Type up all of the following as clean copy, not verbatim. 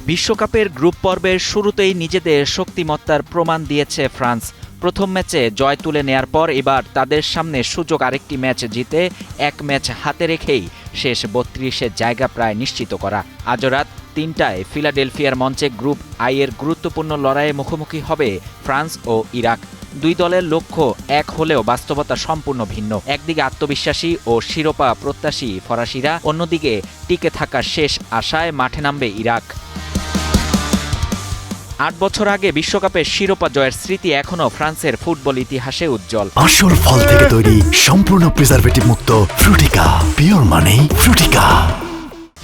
বিশ্বকাপের গ্রুপ পর্বের শুরুতেই নিজেদের শক্তিমত্তার প্রমাণ দিয়েছে ফ্রান্স। প্রথম ম্যাচে জয় তুলে নেয়ার পর এবার তাদের সামনে সুযোগ আরেকটি ম্যাচ জিতে এক ম্যাচ হাতে রেখেই শেষ ৩২-এ জায়গা প্রায় নিশ্চিত করা। আজ রাত ৩টায় ফিলাডেলফিয়ার মঞ্চে গ্রুপ আই এর গুরুত্বপূর্ণ লড়াইয়ে মুখোমুখি হবে ফ্রান্স ও ইরাক। দুই দলের লক্ষ্য এক হলেও বাস্তবতা সম্পূর্ণ ভিন্ন। একদিকে আত্মবিশ্বাসী ও শিরোপা প্রত্যাশী ফরাসিরা, অন্যদিকে টিকে থাকার শেষ আশায় মাঠে নামবে ইরাক। ৮ বছর আগে বিশ্বকাপের শিরোপা জয়ের স্মৃতি এখনো ফ্রান্সের ফুটবল ইতিহাসে উজ্জ্বল। আসল ফল থেকে তৈরি, সম্পূর্ণ প্রিজারভেটিভ মুক্ত ফ্রুটিকা, পিওর মানে ফ্রুটিকা।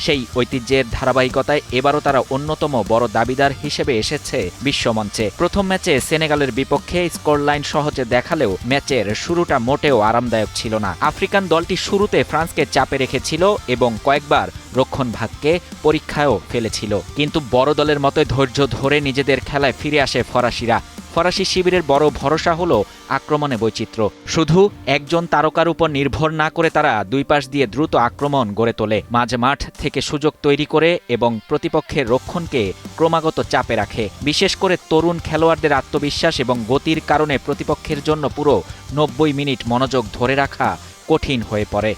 সেই ঐতিহ্যের ধারাবাহিকতায় এবারও তারা অন্যতম বড় দাবিদার হিসেবে এসেছে বিশ্বমঞ্চে। প্রথম ম্যাচে সেনেগালের বিপক্ষে স্কোরলাইন সহজে দেখালেও ম্যাচের শুরুটা মোটেও আরামদায়ক ছিল না। আফ্রিকান দলটি শুরুতে ফ্রান্সকে চাপে রেখেছিল এবং কয়েকবার রক্ষণভাগকে পরীক্ষায়ও ফেলেছিল, কিন্তু বড় দলের মতোই ধৈর্য ধরে নিজেদের খেলায় ফিরে আসে ফরাসিরা। ফরাসি শিবিরের বড় ভরসা হলো আক্রমণে বৈচিত্র্য। শুধু একজন তারকার উপর নির্ভর না করে তারা দুই পাশ দিয়ে দ্রুত আক্রমণ গড়ে তোলে, মাঝ মাঠ থেকে সুযোগ তৈরি করে এবং প্রতিপক্ষের রক্ষণকে ক্রমাগত চাপে রাখে। বিশেষ করে তরুণ খেলোয়াড়দের আত্মবিশ্বাস এবং গতির কারণে প্রতিপক্ষের জন্য পুরো ৯০ মিনিট মনোযোগ ধরে রাখা কঠিন হয়ে পড়ে।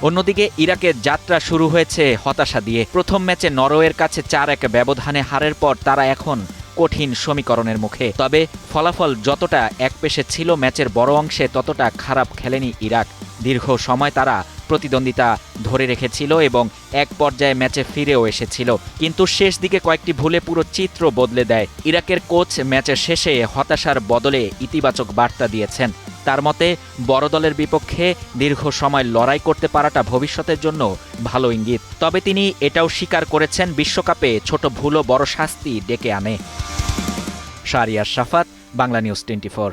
অন্যদিকে ইরাকের যাত্রা শুরু হয়েছে হতাশা দিয়ে। প্রথম ম্যাচে নরওয়ের কাছে ৪-১ ব্যবধানে হারের পর তারা এখন কঠিন সমীকরণের মুখে। তবে ফলাফল যতটা একপেশে ছিল, ম্যাচের বড় অংশে ততটা খারাপ খেলেনি ইরাক। দীর্ঘ সময় তারা প্রতিদ্বন্দ্বিতা ধরে রেখেছিল এবং এক পর্যায়ে ম্যাচে ফিরেও এসেছিল, কিন্তু শেষ দিকে কয়েকটি ভুলে পুরো চিত্র বদলে দেয়। ইরাকের কোচ ম্যাচের শেষে হতাশার বদলে ইতিবাচক বার্তা দিয়েছেন। তার মতে বড় দলের বিপক্ষে দীর্ঘ সময় লড়াই করতে পারাটা ভবিষ্যতের জন্য ভালো ইঙ্গিত। তবে তিনি এটাও স্বীকার করেছেন বিশ্বকাপে ছোট ভুলও বড় শাস্তি ডেকে আনে। শাহরিয়ার শাফাত, বাংলা নিউজ 24।